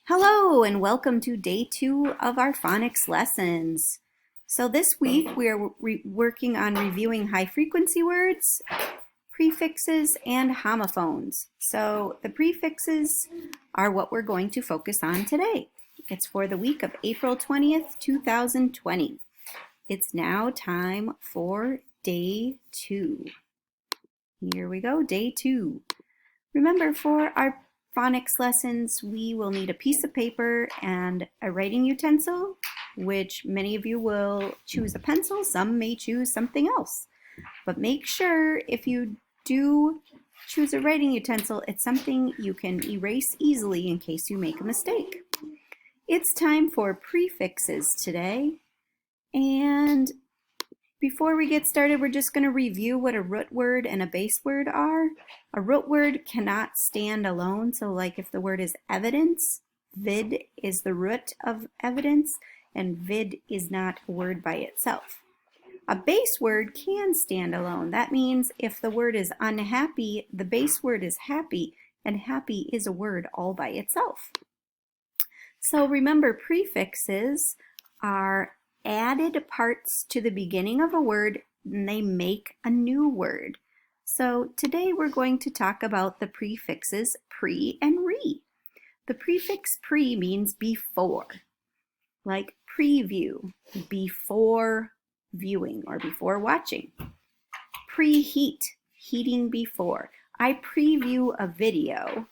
Hello and welcome to day 2 of our phonics lessons. So this week we are working on reviewing high frequency words, prefixes, and homophones. So the prefixes are what we're going to focus on today. It's for the week of April 20th, 2020. It's now time for day 2. Here we go, day 2. Remember, for our phonics lessons, we will need a piece of paper and a writing utensil, which many of you will choose a pencil, some may choose something else. But make sure if you do choose a writing utensil, it's something you can erase easily in case you make a mistake. It's time for prefixes today, and before we get started, we're just going to review what a root word and a base word are. A root word cannot stand alone. So like if the word is evidence, vid is the root of evidence, and vid is not a word by itself. A base word can stand alone. That means if the word is unhappy, the base word is happy, and happy is a word all by itself. So remember, prefixes are added parts to the beginning of a word, and they make a new word. So today we're going to talk about the prefixes pre and re. The prefix pre means before, like preview, before viewing or before watching. Preheat, heating before. I preview a video,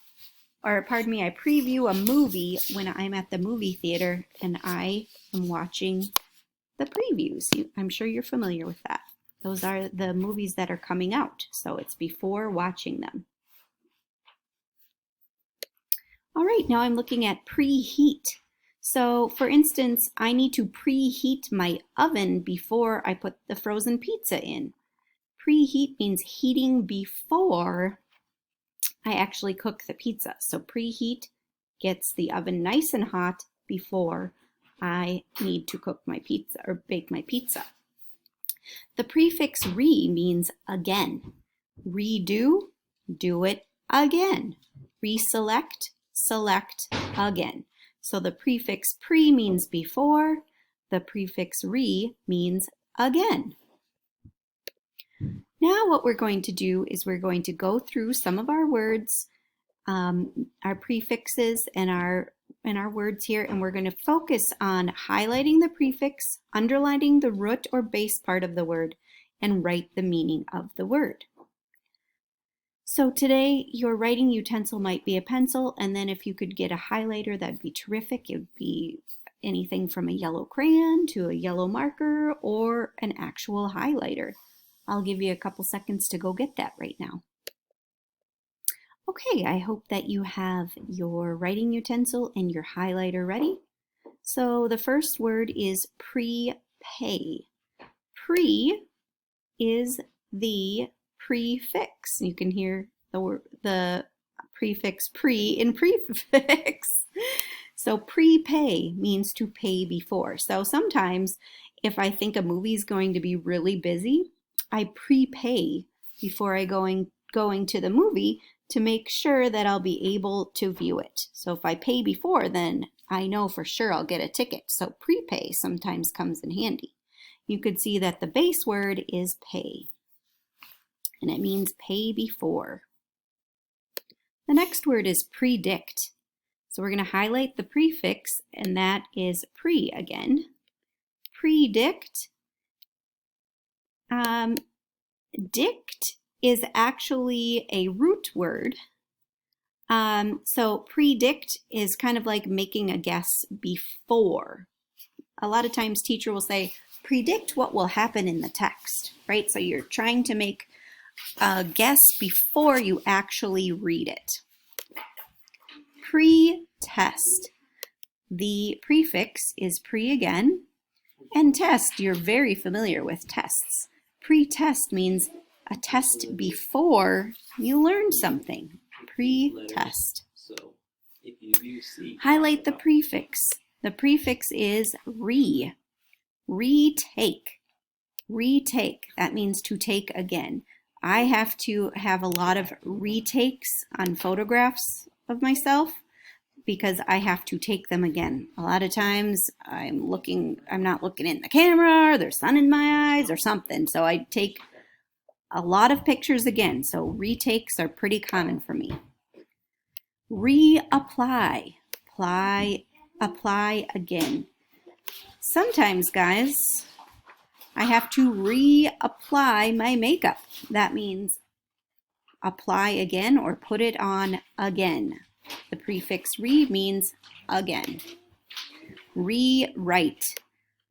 or pardon me, I preview a movie when I'm at the movie theater and I am watching the previews. I'm sure you're familiar with that. Those are the movies that are coming out, so it's before watching them. All right, now I'm looking at preheat. So for instance, I need to preheat my oven before I put the frozen pizza in. Preheat means heating before I actually cook the pizza. So preheat gets the oven nice and hot before I need to cook my pizza or bake my pizza. The prefix re means again. Redo, do it again. Reselect, select again. So the prefix pre means before, the prefix re means again. Now what we're going to do is we're going to go through some of our words, our prefixes and our words here, and we're going to focus on highlighting the prefix, underlining the root or base part of the word, and write the meaning of the word. So today your writing utensil might be a pencil, and then if you could get a highlighter, that'd be terrific. It would be anything from a yellow crayon to a yellow marker or an actual highlighter. I'll give you a couple seconds to go get that right now. Okay, I hope that you have your writing utensil and your highlighter ready. So the first word is prepay. Pre is the prefix. You can hear the prefix pre in prefix. So prepay means to pay before. So sometimes if I think a movie is going to be really busy, I prepay before I going to the movie to make sure that I'll be able to view it. So if I pay before, then I know for sure I'll get a ticket. So prepay sometimes comes in handy. You could see that the base word is pay, and it means pay before. The next word is predict. So we're going to highlight the prefix, and that is pre again. Predict. Dict is actually a root word. So predict is kind of like making a guess before. A lot of times teacher will say, predict what will happen in the text, right? So you're trying to make a guess before you actually read it. Pre-test. The prefix is pre again, and test, you're very familiar with tests. Pre-test means a test before you learn something. Pre-test. Highlight the prefix. The prefix is re. Retake. Retake. That means to take again. I have to have a lot of retakes on photographs of myself because I have to take them again. A lot of times I'm not looking in the camera, or there's sun in my eyes or something. So I take a lot of pictures again. So retakes are pretty common for me. Reapply, apply again. Sometimes, guys, I have to reapply my makeup. That means apply again or put it on again. The prefix re means again. Rewrite.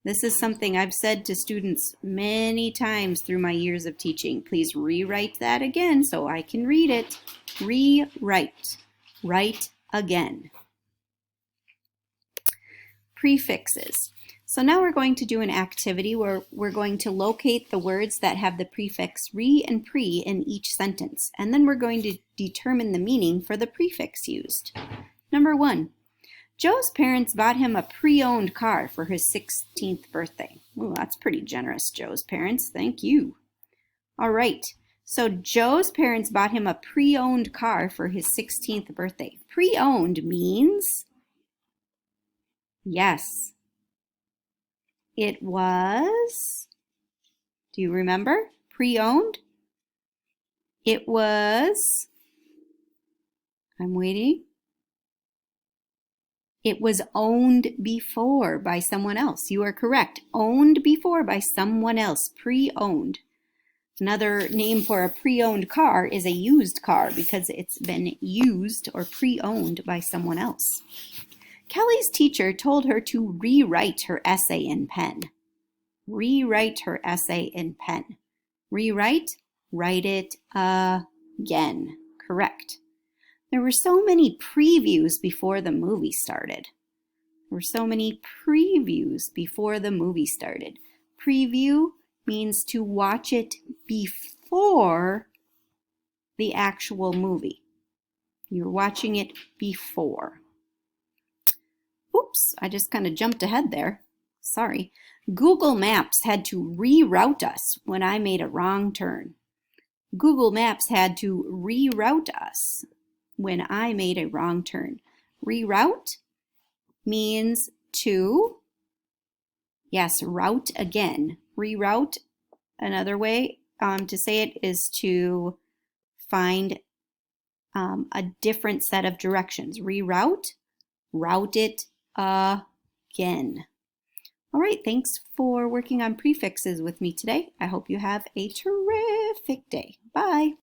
This is something I've said to students many times through my years of teaching. Please rewrite that again so I can read it. Rewrite. Write again. Prefixes. So now we're going to do an activity where we're going to locate the words that have the prefix re and pre in each sentence. And then we're going to determine the meaning for the prefix used. Number 1. Joe's parents bought him a pre-owned car for his 16th birthday. Ooh, that's pretty generous, Joe's parents. Thank you. All right. So Joe's parents bought him a pre-owned car for his 16th birthday. Pre-owned means, yes, it was, do you remember? Pre-owned? It was, I'm waiting. It was owned before by someone else. You are correct. Owned before by someone else. Pre-owned. Another name for a pre-owned car is a used car because it's been used or pre-owned by someone else. Kelly's teacher told her to rewrite her essay in pen. Rewrite her essay in pen. Rewrite, write it again. Correct. There were so many previews before the movie started. Preview means to watch it before the actual movie. You're watching it before. Oops, I just kind of jumped ahead there. Sorry. Google Maps had to reroute us when I made a wrong turn. Google Maps had to reroute us when I made a wrong turn. Reroute means to, yes, route again. Reroute, another way to say it is to find a different set of directions. Reroute, route it again. All right, thanks for working on prefixes with me today. I hope you have a terrific day. Bye.